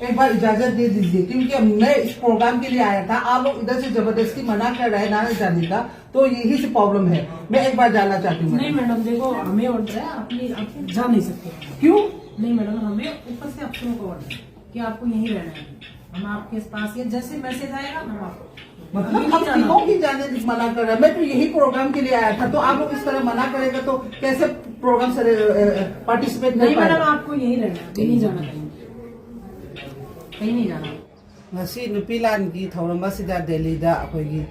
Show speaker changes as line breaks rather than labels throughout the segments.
एक बार इजाजत दे दीजिए, क्योंकि मैं इस प्रोग्राम के लिए आया था। आप लोग इधर से जबरदस्ती मना कर रहे हैं ना जाने का, तो यही से प्रॉब्लम है। मैं एक बार जाना चाहती हूँ।
नहीं मैडम देखो, हमें ऑर्डर है, आप जा नहीं सकते।
क्यों
नहीं मैडम, हमें ऊपर से अफसरों का ऑर्डर है कि आपको यहीं रहना है। हम आपके पास ये जैसे मैसेज आएगा हम आपको
मतलब हम तीनों ही जाने मना कर रहे हैं। मैं तो यही प्रोग्राम के लिए आया था, तो आप लोग इस तरह मना करेगा तो कैसे प्रोग्राम से पार्टिसिपेट
नहीं मैडम, आपको यहीं रहना है, कहीं नहीं जाना, कहीं नहीं जाना।
ngasi nupi lan gi thawramba sida Delhi da akhoi gi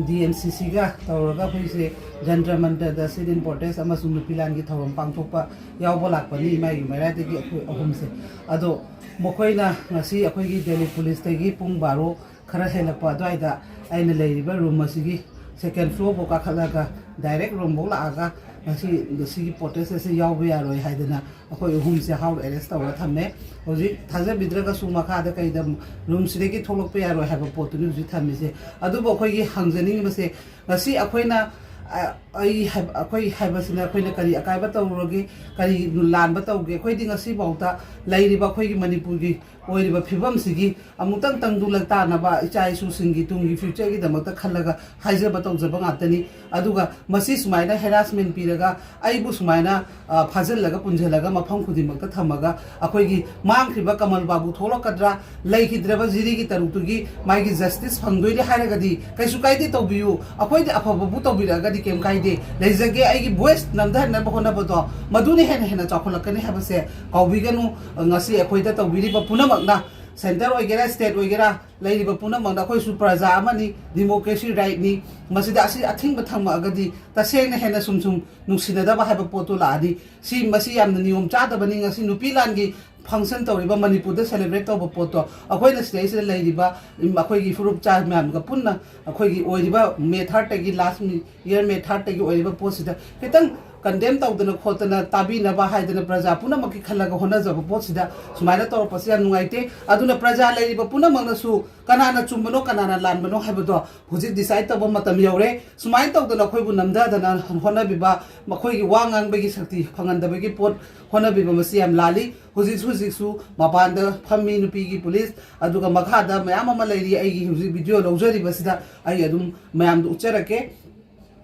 DMCC ga tawraga phoi se jantra mantra da sidin protest amasung nupi lan gi thawram pangthokpa yawba lakpani Imagi Meira de gi akhoi ahum se ado mokoina ngasi akhoi gi Delhi police te gi pung 12 khara helakpa adwai da aina leiriba room asigi second floor bo ka khalaga direct room bo la aga ngasi protest se yawba yaroi haidana akhoi ahum se how arrest tawra thamme hoji thaja bidraga suma kha da kai da room side ki tholok pe yaroi haba potu ni ji thamme se adu bo khoi gi hangjani ma se ngasi akhoi na akhoi haba sina akhoi na kari akai ba tawroge kari lan ba tawge akhoi di ngasi bauta lairiba akhoi gi manipur gi oiriba phibam sigi amutang tangdulak ta na ba ichai su singi tungi future gi damakta khalaga haiza ba tawjaba ngatani aduga masi sumaina harassment piraga aibu sumaina phajal laga punjalaga mafam khudimakta thamaga akhoi gi mangkhriba kamal babu tholokadra leikhidreba jiri gi tarutugi maigi justice phangdoile hairaga di kaisu kaide tawbiu akhoi di aphaba bu tawbiraga di kem kaide leijage aigi voice namda na bahona bodo maduni hena chakholakani habase kaubiganu ngasi akhoi da tawbiri ba punama na center oigera state oigera leiriba punama na khoi su praja amani democracy right ni masida asi athing ba thangma agadi taseng na hena sumsum nusina da ba haba poto la adi si masi yamna niyom cha da bani ngasi nupi lan gi function tawriba manipur da celebrate tawba poto akhoi na stage la leiriba akhoi gi furup cha myam ga punna akhoi gi oiriba May 3 gi last year May 3 gi oiriba posida ketang condemn tawdana khotana tabi na ba haidana praja puna maki khalaga hona jaba posida sumaina tor pasia nuaite aduna praja leiriba puna mangna su kanana chumbano kanana lanbano haibado huji decide tawba matam yore sumaina tawdana khoibu namda dana hona biba makhoi gi wangang bagi sakti phanganda bagi pot hona biba masiam lali huji su mapanda phammi nupi gi police aduga makhada mayam ama leiri ai gi huji video lojari basida ai adum mayam du ucharake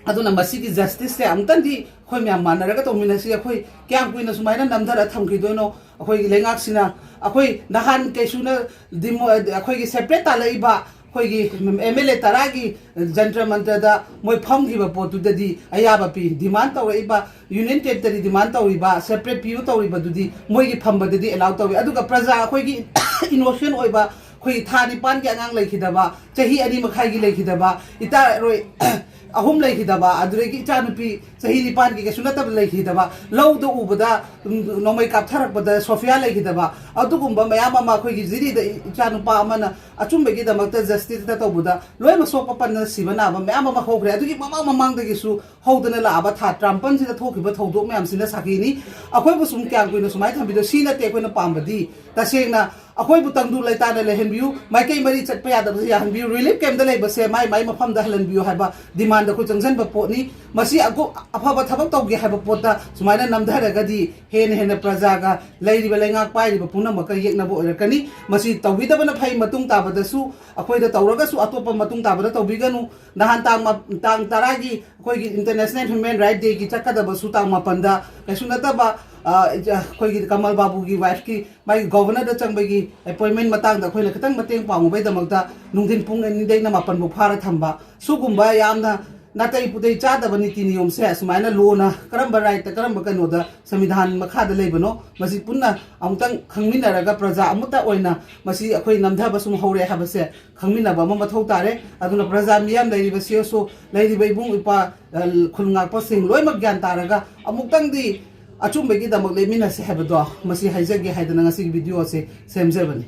aduna masigi justice se amtandi khoi myam manaraga to minasi akhoi kyam kuina sumaina namdara thamki doino akhoi gi lengak sina akhoi nahan kesuna dimo akhoi gi separate alaiba khoi gi MLA taragi jantra mantra da moi pham gi ba potu dadi ayaba pi demand tawriba union territory demand tawriba separate pu tawriba dudi moi gi phamba dadi allow tawi aduga praja akhoi gi innocent oiba khoi thani pan gi angang leikhidaba chahi ani makhai gi leikhidaba ita roi ahum leikhidaba aduregi chanupi sahi nipan gi sunata leikhidaba lawdo ubada nomai kaptharak bada Sofia leikhidaba adugumba mayama ma khoi gi jiri da chanupa amana achumbe gi damakta justice da tawbuda loi ma sopa panna sibana ba mayama ma khogre adugi mama mamang da gi su hodana la aba tha trampan sida thokiba thodok mayam sina sakini akhoi bu sum kyang kuina sumai thambi do sina te koina pambadi tasengna akhoi bu tangdu laitana lehenbiu maikai mari chatpa yada ya hanbiu relief camp da leiba se mai mafam da halanbiu haiba demand da ko changjan ba potni masi ago afaba thabak tawgi haiba pota sumaina namdharaga di hen praja ga leiriba lenga pairiba punama ka yekna bo erakani masi tawida bana phai matung ta bada su akhoi da tawraga su atopa matung ta bada tawbiganu nahan tang taragi akhoi gi international human right day gi chakada ba su tang mapanda kasunata ba khoi gi Kamal Babu gi wife ki mai governor da changbagi appointment matang da khoi la khatang mateng paung bai da magda nungdin pung ani dei na mapan bu phara thamba sugumba yamna natai putei cha da bani tin yom se sumaina lo na karamba right karamba kano da samvidhan makha da leibano masi punna amtang khangmina raga praja amuta oina masi akhoi namdha basum hore habase khangmina ba ma mathau tare aduna praja miyam leiri basio so leiri bai bung ipa khulngak pa sing loi mak gyan taraga amuktang di achumbe gi damak lemina se habado masi haijage haidana ngasi video se semjebani